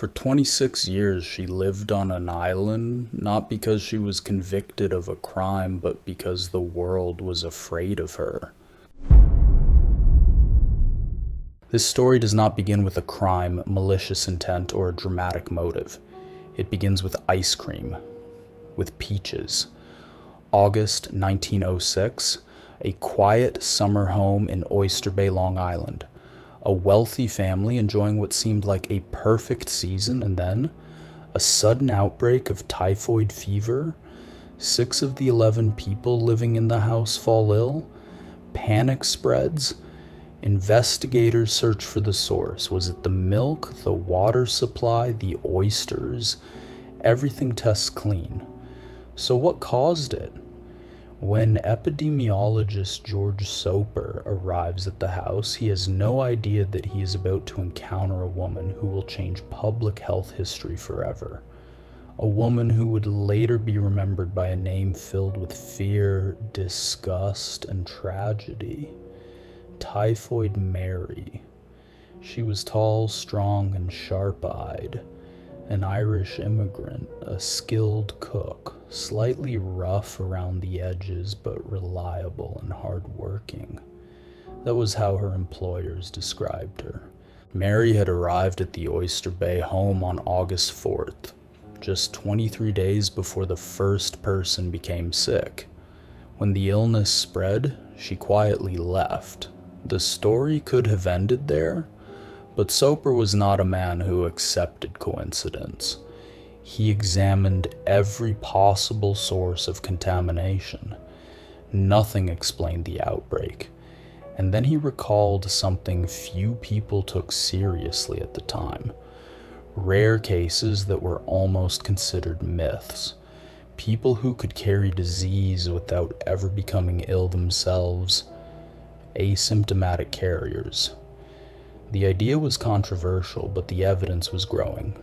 For 26 years, she lived on an island, not because she was convicted of a crime, but because the world was afraid of her. This story does not begin with a crime, malicious intent, or a dramatic motive. It begins with ice cream, with peaches. August 1906, a quiet summer home in Oyster Bay, Long Island. A wealthy family enjoying what seemed like a perfect season, and then a sudden outbreak of typhoid fever. 6 of the 11 people living in the house fall ill. Panic spreads. Investigators search for the source. Was it the milk, the water supply, the oysters? Everything tests clean. So what caused it? When epidemiologist George Soper arrives at the house, he has no idea that he is about to encounter a woman who will change public health history forever. A woman who would later be remembered by a name filled with fear, disgust, and tragedy. Typhoid Mary. She was tall, strong, and sharp-eyed. An Irish immigrant, a skilled cook, slightly rough around the edges but reliable and hardworking. That was how her employers described her. Mary had arrived at the Oyster Bay home on August 4th, just 23 days before the first person became sick. When the illness spread, she quietly left. The story could have ended there, but Soper was not a man who accepted coincidence. He examined every possible source of contamination. Nothing explained the outbreak, and then he recalled something few people took seriously at the time. Rare cases that were almost considered myths. People who could carry disease without ever becoming ill themselves. Asymptomatic carriers. The idea was controversial, but the evidence was growing,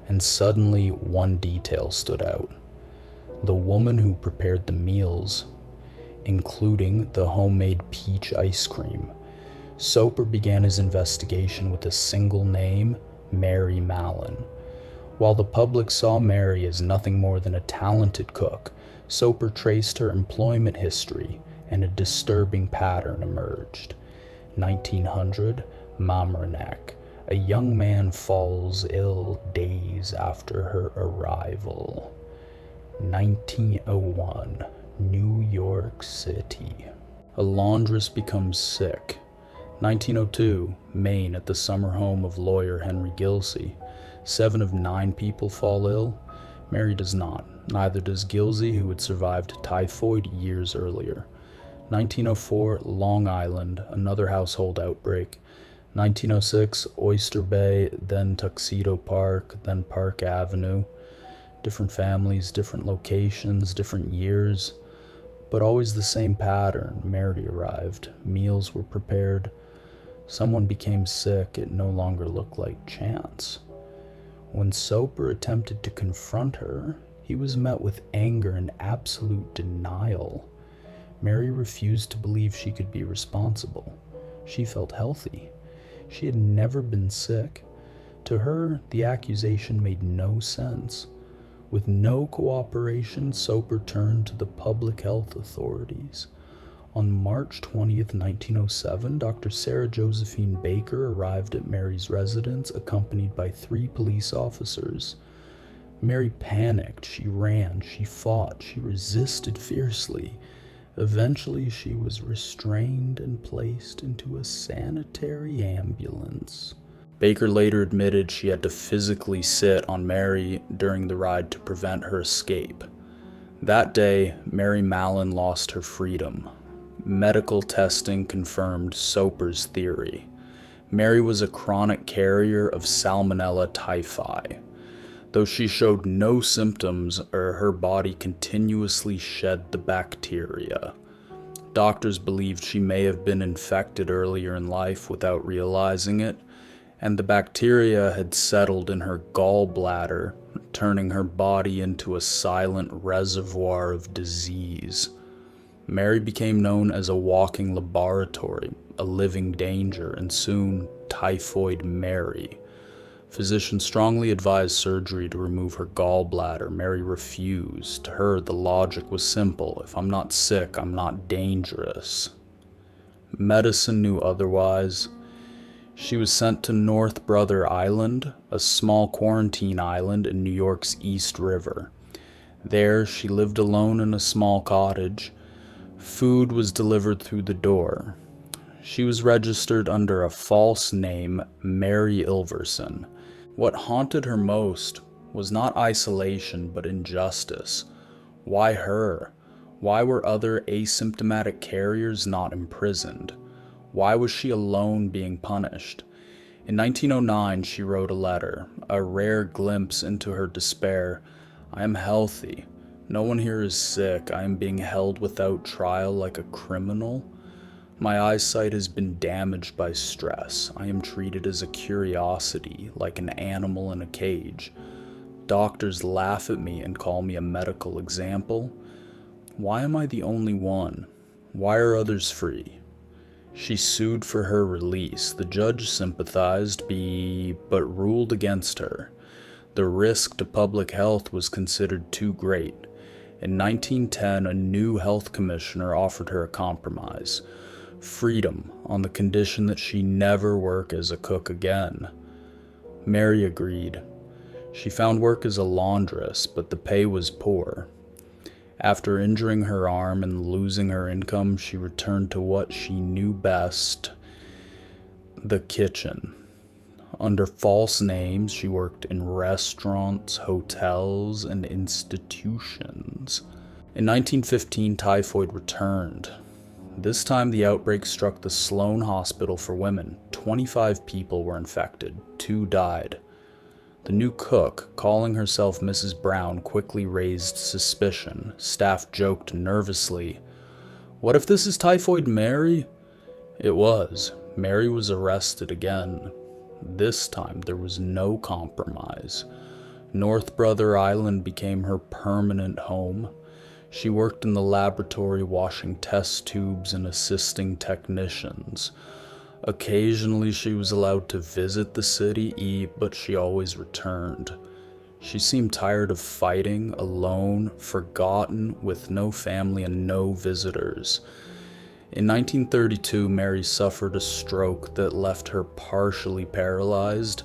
and suddenly one detail stood out. The woman who prepared the meals, including the homemade peach ice cream. Soper began his investigation with a single name, Mary Mallon. While the public saw Mary as nothing more than a talented cook, Soper traced her employment history, and a disturbing pattern emerged. 1900, Mamaroneck. A young man falls ill days after her arrival. 1901, New York City. A laundress becomes sick. 1902, Maine, at the summer home of lawyer Henry Gilsey. 7 of 9 people fall ill. Mary does not. Neither does Gilsey, who had survived typhoid years earlier. 1904, Long Island, another household outbreak. 1906, Oyster Bay, then Tuxedo Park, then Park Avenue. Different families, different locations, different years, but always the same pattern. Mary arrived. Meals were prepared. Someone became sick. It no longer looked like chance. When Soper attempted to confront her, he was met with anger and absolute denial. Mary refused to believe she could be responsible. She felt healthy. She had never been sick. To her, the accusation made no sense. With no cooperation, Soper turned to the public health authorities. On March 20th, 1907, Dr. Sarah Josephine Baker arrived at Mary's residence, accompanied by 3 police officers. Mary panicked. She ran. She fought. She resisted fiercely. Eventually, she was restrained and placed into a sanitary ambulance. Baker later admitted she had to physically sit on Mary during the ride to prevent her escape. That day, Mary Mallon lost her freedom. Medical testing confirmed Soper's theory. Mary was a chronic carrier of Salmonella typhi. Though she showed no symptoms, her body continuously shed the bacteria. Doctors believed she may have been infected earlier in life without realizing it, and the bacteria had settled in her gallbladder, turning her body into a silent reservoir of disease. Mary became known as a walking laboratory, a living danger, and soon Typhoid Mary. Physicians strongly advised surgery to remove her gallbladder. Mary refused. To her, the logic was simple. If I'm not sick, I'm not dangerous. Medicine knew otherwise. She was sent to North Brother Island, a small quarantine island in New York's East River. There, she lived alone in a small cottage. Food was delivered through the door. She was registered under a false name, Mary Ilverson. What haunted her most was not isolation, but injustice. Why her? Why were other asymptomatic carriers not imprisoned? Why was she alone being punished? In 1909, she wrote a letter, a rare glimpse into her despair. I am healthy. No one here is sick. I am being held without trial like a criminal. My eyesight has been damaged by stress. I am treated as a curiosity, like an animal in a cage. Doctors laugh at me and call me a medical example. Why am I the only one? Why are others free? She sued for her release. The judge sympathized, but ruled against her. The risk to public health was considered too great. In 1910, a new health commissioner offered her a compromise: freedom, on the condition that she never work as a cook again. Mary agreed. She found work as a laundress, but the pay was poor. After injuring her arm and losing her income, she returned to what she knew best: the kitchen. Under false names, she worked in restaurants, hotels, and institutions. In 1915, typhoid returned. This time, the outbreak struck the Sloan Hospital for Women. 25 people were infected. 2 died. The new cook, calling herself Mrs. Brown, quickly raised suspicion. Staff joked nervously, "What if this is Typhoid Mary?" It was. Mary was arrested again. This time, there was no compromise. North Brother Island became her permanent home. She worked in the laboratory, washing test tubes and assisting technicians. Occasionally, she was allowed to visit the city, eat, but she always returned. She seemed tired of fighting, alone, forgotten, with no family and no visitors. In 1932, Mary suffered a stroke that left her partially paralyzed.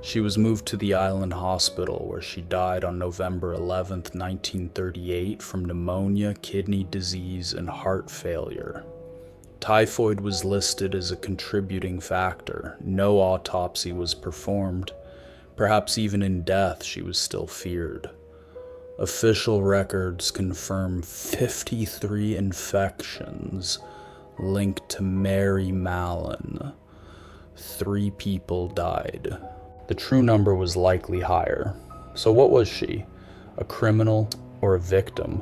She was moved to the Island Hospital, where she died on November 11, 1938, from pneumonia, kidney disease, and heart failure. Typhoid was listed as a contributing factor. No autopsy was performed. Perhaps even in death, she was still feared. Official records confirm 53 infections linked to Mary Mallon. 3 people died. The true number was likely higher. So what was she? A criminal or a victim?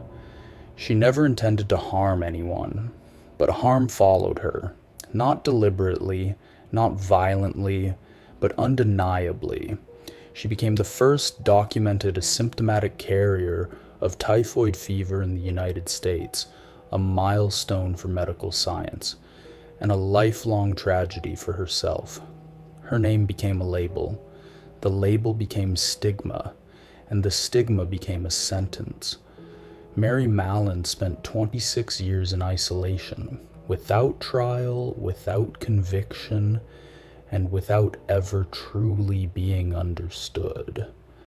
She never intended to harm anyone, but harm followed her. Not deliberately, not violently, but undeniably. She became the first documented asymptomatic carrier of typhoid fever in the United States, a milestone for medical science, and a lifelong tragedy for herself. Her name became a label. The label became stigma, and the stigma became a sentence. Mary Mallon spent 26 years in isolation, without trial, without conviction, and without ever truly being understood.